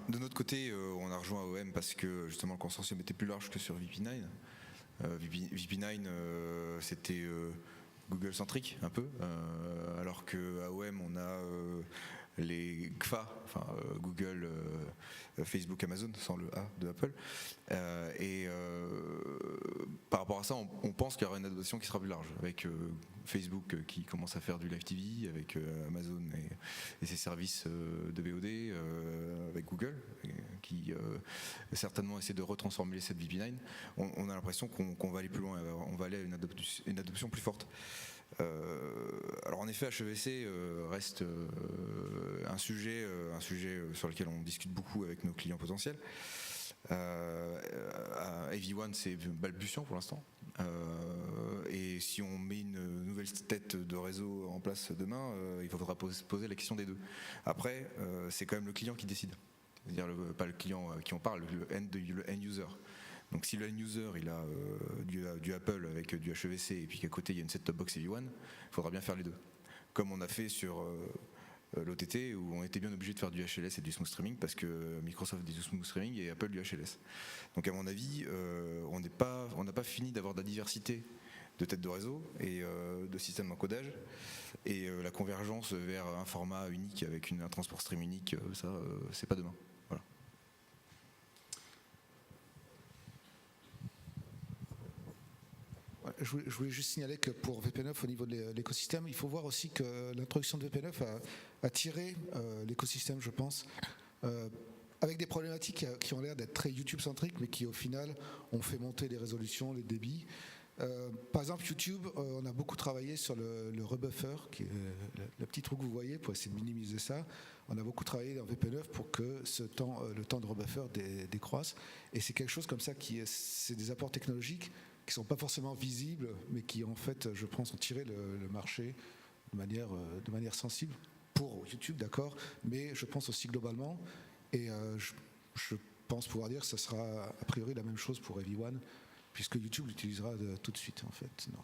De notre côté, on a rejoint AOM parce que justement le consortium était plus large que sur VP9. VP9, c'était Google centrique un peu, alors que AOM, on a les GFA, enfin Google, Facebook, Amazon, sans le A de Apple. Et par rapport à ça, on pense qu'il y aura une adoption qui sera plus large, avec Facebook qui commence à faire du Live TV, avec Amazon et ses services de VOD, avec Google, qui certainement essaie de retransformer cette VP9. On a l'impression qu'on va aller plus loin, on va aller à une adoption plus forte. Alors en effet, HEVC reste un sujet sur lequel on discute beaucoup avec nos clients potentiels. Everyone, c'est balbutiant pour l'instant. Et si on met une nouvelle tête de réseau en place demain, il faudra poser la question des deux. Après, c'est quand même le client qui décide. C'est-à-dire pas le client à qui on parle, le end user. Donc si le end user il a du Apple avec du HEVC et puis qu'à côté il y a une set-top box Everyone, il faudra bien faire les deux. Comme on a fait sur l'OTT où on était bien obligé de faire du HLS et du smooth streaming parce que Microsoft dit du smooth streaming et Apple du HLS. Donc à mon avis, on n'a pas fini d'avoir de la diversité de têtes de réseau et de systèmes d'encodage et la convergence vers un format unique avec un transport stream unique, ça c'est pas demain. Voilà.
Je voulais juste signaler que pour VP9, au niveau de l'écosystème, il faut voir aussi que l'introduction de VP9 a tiré l'écosystème, je pense, avec des problématiques qui ont l'air d'être très YouTube-centriques, mais qui au final ont fait monter les résolutions, les débits. Par exemple, YouTube, on a beaucoup travaillé sur le rebuffer, qui est le petit trou que vous voyez, pour essayer de minimiser ça. On a beaucoup travaillé dans VP9 pour que le temps de rebuffer décroisse. Et c'est quelque chose comme ça, c'est des apports technologiques qui ne sont pas forcément visibles, mais qui en fait, je pense, ont tiré le marché de manière sensible pour YouTube, d'accord, mais je pense aussi globalement, et je pense pouvoir dire que ce sera a priori la même chose pour Everyone, puisque YouTube l'utilisera tout de suite en fait. Non.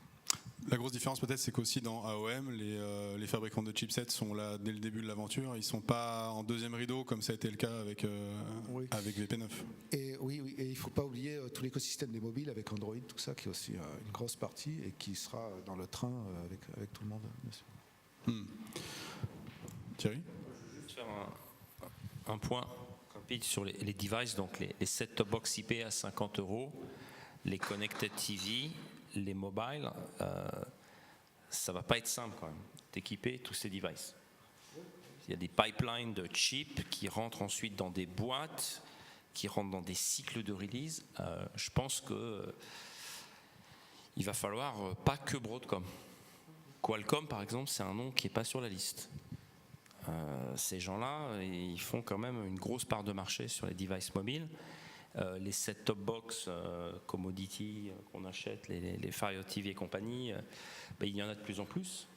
La grosse différence peut-être, c'est qu'aussi dans AOM, les fabricants de chipsets sont là dès le début de l'aventure. Ils ne sont pas en deuxième rideau comme ça a été le cas avec VP9.
Et oui, et il ne faut pas oublier tout l'écosystème des mobiles avec Android, tout ça, qui est aussi une grosse partie et qui sera dans le train avec tout le monde. Bien sûr.
Thierry ?
Je vais juste faire un point rapide sur les devices, donc les set-top box IP à 50 €, les connected TV, les mobiles, ça va pas être simple quand même d'équiper tous ces devices. Il y a des pipelines de chips qui rentrent ensuite dans des boîtes, qui rentrent dans des cycles de release. Je pense que il va falloir pas que Broadcom. Qualcomm par exemple, c'est un nom qui est pas sur la liste. Ces gens-là, ils font quand même une grosse part de marché sur les devices mobiles. Les set-top box commodity qu'on achète, les Fire TV et compagnie, il y en a de plus en plus.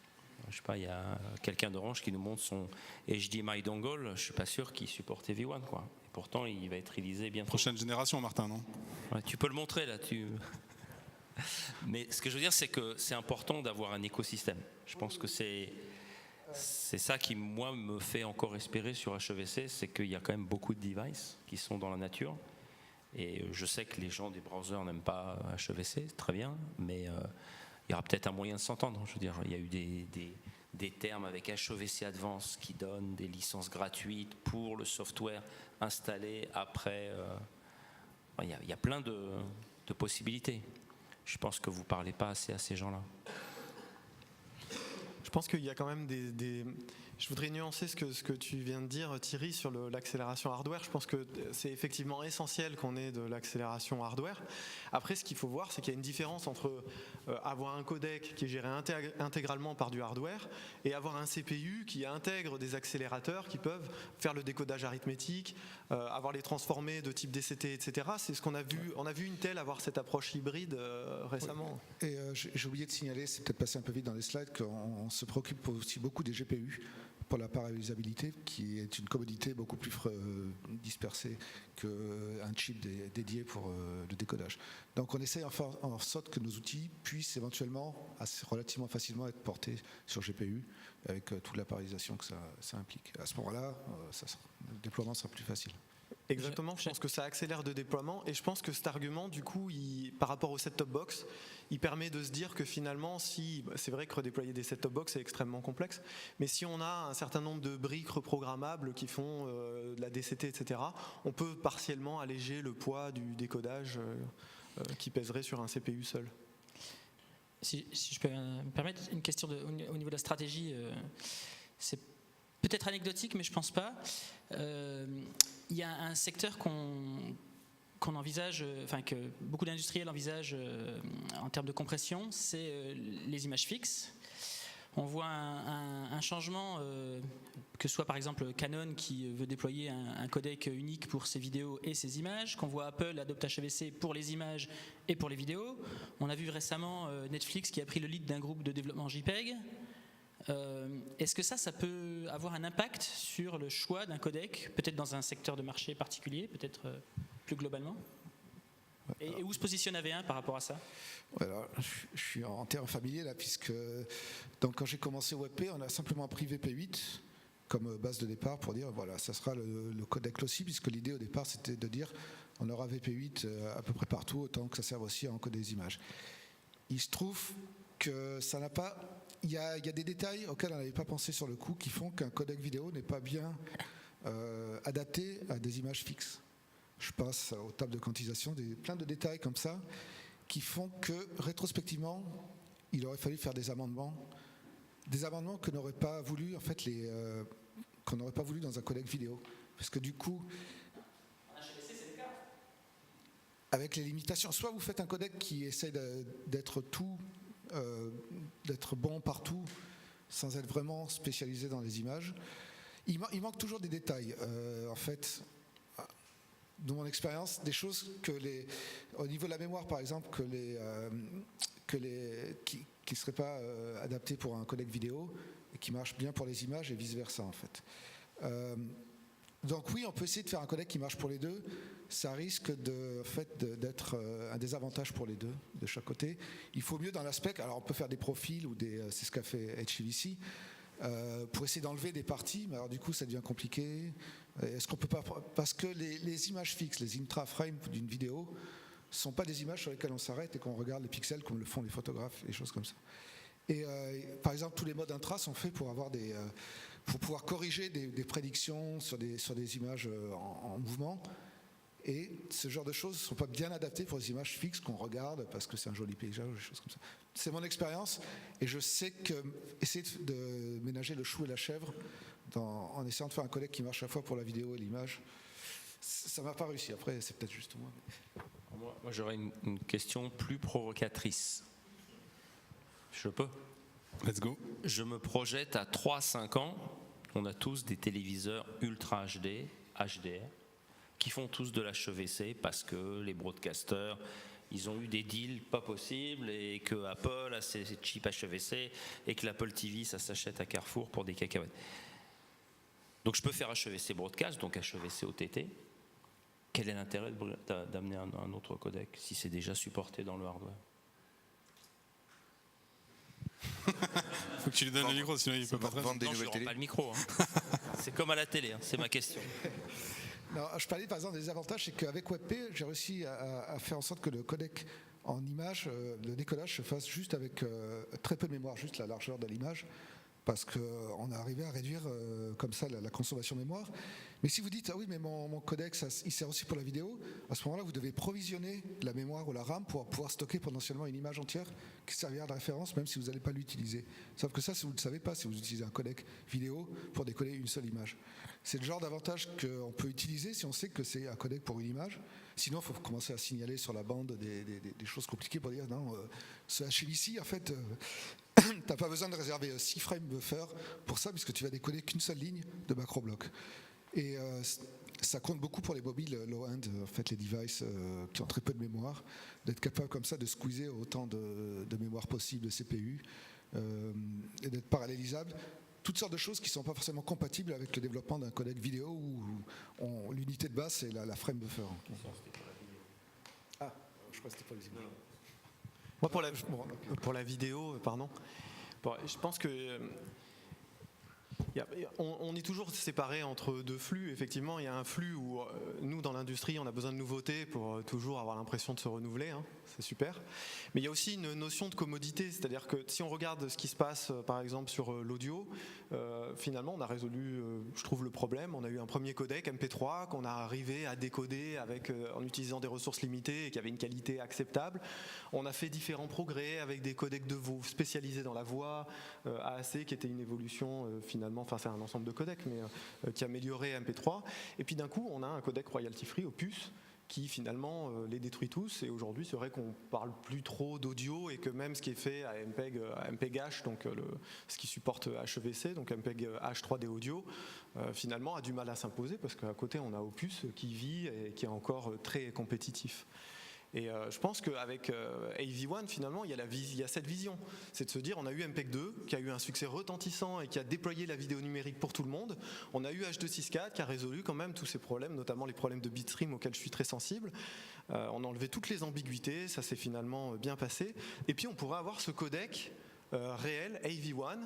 Je sais pas, il y a quelqu'un d'Orange qui nous montre son HDMI dongle, je suis pas sûr qu'il supporte Everyone, quoi. Et pourtant, il va être réalisé bientôt.
Prochaine génération, Martin, non ?
Ouais, tu peux le montrer là. Mais ce que je veux dire, c'est que c'est important d'avoir un écosystème. Je pense que c'est ça qui, moi, me fait encore espérer sur HEVC, c'est qu'il y a quand même beaucoup de devices qui sont dans la nature. Et je sais que les gens des browsers n'aiment pas HEVC, très bien, mais il y aura peut-être un moyen de s'entendre. Je veux dire, il y a eu des termes avec HEVC Advance qui donnent des licences gratuites pour le software installé après. Il y a plein de possibilités. Je pense que vous ne parlez pas assez à ces gens-là.
Je pense qu'il y a quand même Je voudrais nuancer ce que tu viens de dire, Thierry, sur l'accélération hardware. Je pense que c'est effectivement essentiel qu'on ait de l'accélération hardware. Après, ce qu'il faut voir, c'est qu'il y a une différence entre avoir un codec qui est géré intégralement par du hardware et avoir un CPU qui intègre des accélérateurs qui peuvent faire le décodage arithmétique, avoir les transformés de type DCT, etc. C'est ce qu'on a vu. On a vu Intel avoir cette approche hybride récemment.
Oui. Et j'ai oublié de signaler, c'est peut-être passé un peu vite dans les slides, qu'on se préoccupe aussi beaucoup des GPU pour la parallélisabilité, qui est une commodité beaucoup plus dispersée qu'un chip dédié pour le décodage. Donc on essaie en sorte que nos outils puissent éventuellement relativement facilement être portés sur GPU avec toute la parallélisation que ça implique. À ce moment-là, le déploiement sera plus facile.
Exactement, je pense que ça accélère de déploiement et je pense que cet argument, du coup, par rapport au set-top box, il permet de se dire que finalement, c'est vrai que redéployer des set-top box est extrêmement complexe, mais si on a un certain nombre de briques reprogrammables qui font de la DCT, etc., on peut partiellement alléger le poids du décodage qui pèserait sur un CPU seul.
Si je peux me permettre une question au niveau de la stratégie, c'est peut-être anecdotique, mais je pense pas. Il y a un secteur qu'on envisage, enfin que beaucoup d'industriels envisagent en termes de compression, c'est les images fixes. On voit un changement, que ce soit par exemple Canon qui veut déployer un codec unique pour ses vidéos et ses images, qu'on voit Apple adopter HEVC pour les images et pour les vidéos. On a vu récemment Netflix qui a pris le lead d'un groupe de développement JPEG. Est-ce que ça peut avoir un impact sur le choix d'un codec, peut-être dans un secteur de marché particulier, peut-être plus globalement ? Et où se positionne AV1 par rapport à ça ?
Voilà, je suis en terrain familier là, puisque donc, quand j'ai commencé WebP, on a simplement pris VP8 comme base de départ pour dire voilà, ça sera le codec aussi, puisque l'idée au départ c'était de dire on aura VP8 à peu près partout, autant que ça serve aussi à encoder des images. Il se trouve que ça n'a pas. Il y a des détails auxquels on n'avait pas pensé sur le coup qui font qu'un codec vidéo n'est pas bien adapté à des images fixes. Je passe aux tables de quantisation, plein de détails comme ça qui font que rétrospectivement, il aurait fallu faire des amendements que n'aurait pas voulu en fait qu'on n'aurait pas voulu dans un codec vidéo, parce que du coup, avec les limitations, soit vous faites un codec qui essaie d'être bon partout, sans être vraiment spécialisé dans les images. Il manque toujours des détails. En fait, de mon expérience, des choses au niveau de la mémoire, par exemple, qui ne seraient pas adaptées pour un codec vidéo et qui marchent bien pour les images et vice-versa, en fait. Donc oui, on peut essayer de faire un codec qui marche pour les deux. Ça risque d'être un désavantage pour les deux, de chaque côté. Il faut mieux dans l'aspect, alors on peut faire des profils ou c'est ce qu'a fait HEVC, pour essayer d'enlever des parties, mais alors du coup ça devient compliqué. Est-ce qu'on peut pas, parce que les images fixes, les intra-frames d'une vidéo, ne sont pas des images sur lesquelles on s'arrête et qu'on regarde les pixels comme le font les photographes, les choses comme ça. Et par exemple, tous les modes intra sont faits pour avoir pour pouvoir corriger des prédictions sur des images en mouvement. Et ce genre de choses ne sont pas bien adaptées pour les images fixes qu'on regarde parce que c'est un joli paysage ou des choses comme ça. C'est mon expérience et je sais que essayer de ménager le chou et la chèvre en essayant de faire un codec qui marche à la fois pour la vidéo et l'image, ça ne m'a pas réussi. Après, c'est peut-être juste moi.
Moi j'aurais une question plus provocatrice. Je peux ?
Let's go.
Je me projette à 3-5 ans, on a tous des téléviseurs Ultra HD, HDR, qui font tous de l'HEVC parce que les broadcasters, ils ont eu des deals pas possibles et que Apple a ses chips HEVC et que l'Apple TV, ça s'achète à Carrefour pour des cacahuètes. Donc je peux faire HEVC broadcast, donc HEVC OTT. Quel est l'intérêt d'amener un autre codec si c'est déjà supporté dans le hardware ?
Faut que tu lui donnes le micro, sinon il peut pas
vendre des
Non, je
nouvelles
ne
télé.
rends pas le micro. Hein. C'est comme à la télé, hein, c'est ma question.
Non, je parlais par exemple des avantages, c'est qu'avec WebP, j'ai réussi à faire en sorte que le codec en image, le décollage se fasse juste avec très peu de mémoire, juste la largeur de l'image. parce qu'on est arrivé à réduire comme ça la consommation mémoire. Mais si vous dites, ah oui, mais mon codec, il sert aussi pour la vidéo, à ce moment-là, vous devez provisionner la mémoire ou la RAM pour pouvoir stocker potentiellement une image entière qui servira de référence, même si vous n'allez pas l'utiliser. Sauf que ça, si vous ne le savez pas, si vous utilisez un codec vidéo pour décoder une seule image. C'est le genre d'avantage qu'on peut utiliser si on sait que c'est un codec pour une image. Sinon, il faut commencer à signaler sur la bande des choses compliquées pour dire, non, ce HLIC, en fait... T'as pas besoin de réserver 6 frames buffer pour ça, puisque tu vas décoder qu'une seule ligne de macro-bloc. Et ça compte beaucoup pour les mobiles low-end, en fait, les devices qui ont très peu de mémoire, d'être capable comme ça de squeezer autant de mémoire possible de CPU et d'être parallélisable. Toutes sortes de choses qui ne sont pas forcément compatibles avec le développement d'un codec vidéo où l'unité de base, c'est la frame buffer. Ah, je crois que c'était pas visible.
Moi, pour la vidéo, pardon, je pense que on est toujours séparé entre deux flux. Effectivement, il y a un flux où nous, dans l'industrie, on a besoin de nouveautés pour toujours avoir l'impression de se renouveler. Hein, c'est super. Mais il y a aussi une notion de commodité. C'est-à-dire que si on regarde ce qui se passe, par exemple, sur l'audio, finalement, on a résolu, je trouve, le problème. On a eu un premier codec MP3 qu'on a arrivé à décoder en utilisant des ressources limitées et qui avait une qualité acceptable. On a fait différents progrès avec des codecs de voix spécialisés dans la voix, AAC, qui était une évolution finalement, enfin c'est un ensemble de codecs, mais qui améliorait MP3. Et puis d'un coup, on a un codec royalty free, Opus, qui finalement les détruit tous. Et aujourd'hui, c'est vrai qu'on parle plus trop d'audio et que même ce qui est fait à MPEG-H, donc ce qui supporte HEVC, donc MPEG-H 3D audio, finalement a du mal à s'imposer parce qu'à côté, on a Opus qui vit et qui est encore très compétitif. Et je pense qu'avec AV1, finalement, il y a cette vision. C'est de se dire, on a eu MPEG-2, qui a eu un succès retentissant et qui a déployé la vidéo numérique pour tout le monde. On a eu H.264, qui a résolu quand même tous ces problèmes, notamment les problèmes de bitstream auxquels je suis très sensible. On a enlevé toutes les ambiguïtés, ça s'est finalement bien passé. Et puis, on pourrait avoir ce codec réel, AV1,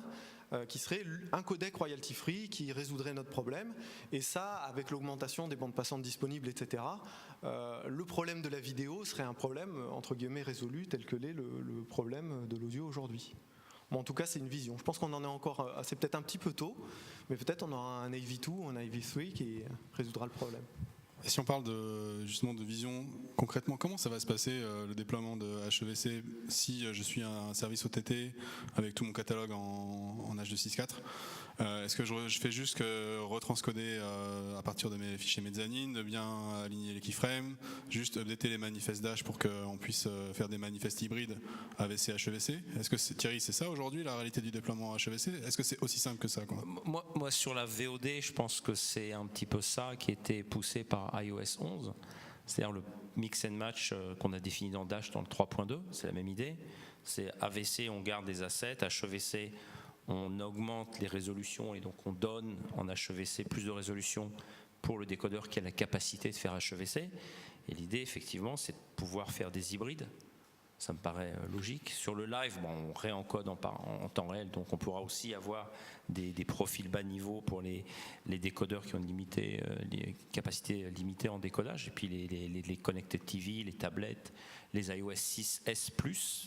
qui serait un codec royalty free qui résoudrait notre problème. Et ça, avec l'augmentation des bandes passantes disponibles, etc., le problème de la vidéo serait un problème, entre guillemets, résolu, tel que l'est le problème de l'audio aujourd'hui. Bon, en tout cas, c'est une vision. Je pense qu'on en est encore, c'est peut-être un petit peu tôt, mais peut-être on aura un AV2 ou un AV3 qui résoudra le problème.
Et si on parle justement de vision, concrètement, comment ça va se passer le déploiement de HEVC si je suis un service OTT avec tout mon catalogue en H.264 est-ce que je fais juste que retranscoder à partir de mes fichiers mezzanine, de bien aligner les keyframes, juste updater les manifestes Dash pour qu'on puisse faire des manifestes hybrides AVC HEVC? Est-ce que Thierry, c'est ça aujourd'hui la réalité du déploiement HEVC? Est-ce que c'est aussi simple que ça, quoi?
Moi, sur la VOD, je pense que c'est un petit peu ça qui était poussé par iOS 11, c'est-à-dire le mix and match qu'on a défini dans Dash dans le 3.2, c'est la même idée. C'est AVC, on garde des assets, HEVC, on augmente les résolutions et donc on donne en HEVC plus de résolution pour le décodeur qui a la capacité de faire HEVC. Et l'idée, effectivement, c'est de pouvoir faire des hybrides. Ça me paraît logique. Sur le live, on réencode en temps réel, donc on pourra aussi avoir des profils bas niveau pour les décodeurs qui ont des capacités limitées en décodage. Et puis les connected TV, les tablettes, les iOS 6S+,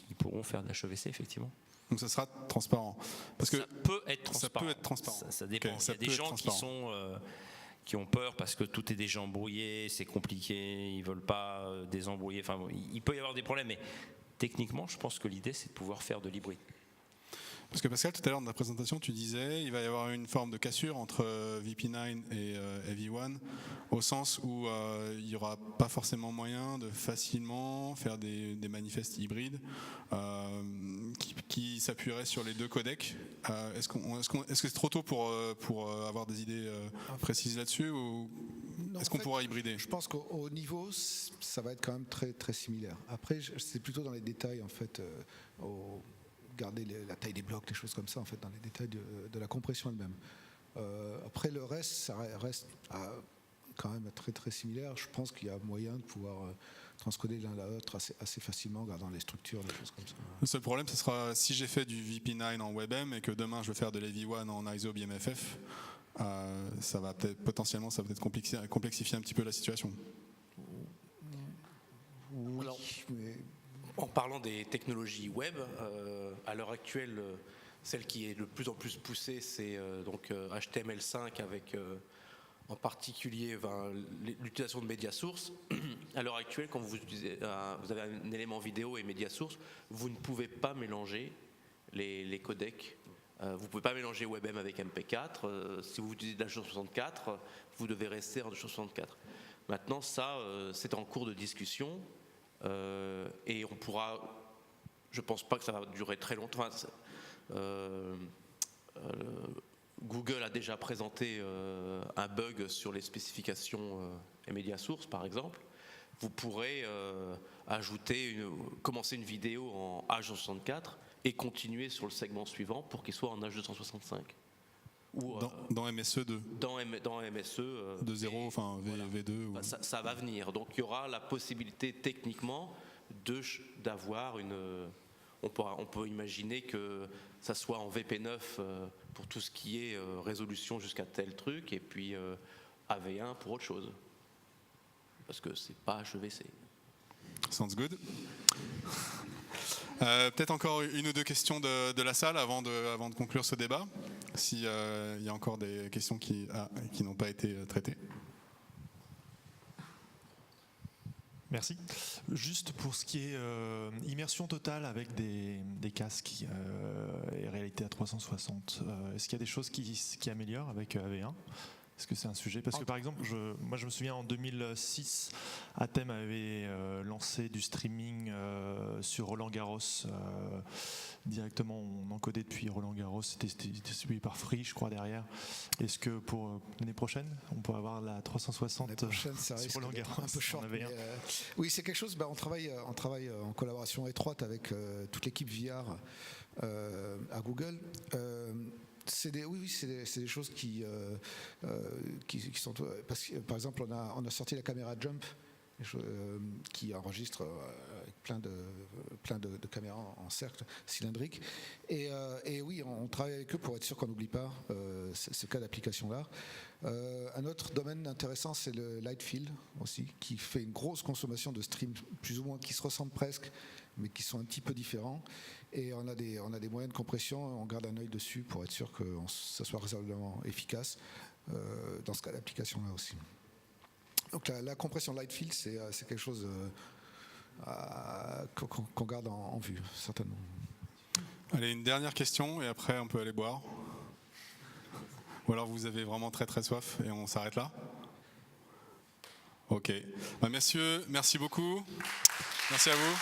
ils pourront faire de l'HEVC, effectivement.
Donc ça sera transparent. Parce que
ça peut être transparent.
Ça peut être transparent.
Ça dépend.
Okay,
il y a des gens qui ont peur parce que tout est déjà embrouillé, c'est compliqué, ils veulent pas désembrouiller. Enfin, il peut y avoir des problèmes, mais techniquement, je pense que l'idée, c'est de pouvoir faire de l'hybride.
Parce que Pascal, tout à l'heure dans la présentation, tu disais il va y avoir une forme de cassure entre VP9 et AV1, au sens où il n'y aura pas forcément moyen de facilement faire des manifestes hybrides qui s'appuieraient sur les deux codecs. Est-ce que c'est trop tôt pour avoir des idées précises là-dessus, ou est-ce qu'on pourra hybrider?
Je pense qu'au niveau, ça va être quand même très, très similaire. Après, c'est plutôt dans les détails, en fait, garder la taille des blocs, les choses comme ça, en fait, dans les détails de la compression elle-même. Après, le reste, ça reste quand même très très similaire. Je pense qu'il y a moyen de pouvoir transcoder l'un à l'autre assez facilement, en gardant les structures, des choses comme ça.
Le seul problème, ce sera si j'ai fait du VP9 en WebM et que demain je veux faire de l'AV1 en ISO BMFF, ça va peut-être complexifier un petit peu la situation.
Alors, en parlant des technologies web, à l'heure actuelle, Celle qui est de plus en plus poussée, c'est donc HTML5 avec en particulier l'utilisation de média source. À l'heure actuelle, quand vous avez un élément vidéo et média source, vous ne pouvez pas mélanger les codecs. Vous ne pouvez pas mélanger WebM avec MP4. Si vous utilisez de l'H264, vous devez rester en H264. Maintenant, ça, c'est en cours de discussion et on pourra. Je ne pense pas que ça va durer très longtemps. Google a déjà présenté un bug sur les spécifications et médias sources, par exemple. Vous pourrez commencer une vidéo en H264 et continuer sur le segment suivant pour qu'il soit en H265. Ou,
dans MSE2.
Dans MSE.
De 0, enfin V2. Ou...
Ça va venir. Donc il y aura la possibilité techniquement d'avoir une. On peut imaginer que ça soit en VP9 pour tout ce qui est résolution jusqu'à tel truc, et puis AV1 pour autre chose. Parce que c'est pas HEVC.
Sounds good. Peut-être encore une ou deux questions de la salle avant de conclure ce débat, s'il y a encore des questions qui n'ont pas été traitées.
Merci. Juste pour ce qui est immersion totale avec des casques et réalité à 360, est-ce qu'il y a des choses qui améliorent avec AV1 ? Est-ce que c'est un sujet ? Parce que par exemple, moi je me souviens en 2006, Atem avait lancé du streaming sur Roland Garros. Directement, on encodait depuis Roland Garros, c'était distribué par Free, je crois, derrière. Est-ce que pour l'année prochaine, on peut avoir la 360
prochaine, ça
sur Roland Garros
un peu short, oui, c'est quelque chose. On travaille en collaboration étroite avec toute l'équipe VR à Google. C'est des choses qui sont. Parce que, par exemple, on a sorti la caméra Jump qui enregistre avec plein de caméras en cercle cylindrique. Et oui, on travaille avec eux pour être sûr qu'on n'oublie pas ce cas d'application-là. Un autre domaine intéressant, c'est le Lightfield aussi, qui fait une grosse consommation de streams, plus ou moins qui se ressemblent presque, mais qui sont un petit peu différents. Et on a des moyens de compression, on garde un œil dessus pour être sûr que ça soit raisonnablement efficace dans ce cas d'application-là aussi. Donc la compression Lightfield, c'est quelque chose qu'on garde en vue, certainement.
Allez, une dernière question et après on peut aller boire. Ou alors vous avez vraiment très très soif et on s'arrête là ? Ok. Messieurs, merci beaucoup. Merci à vous.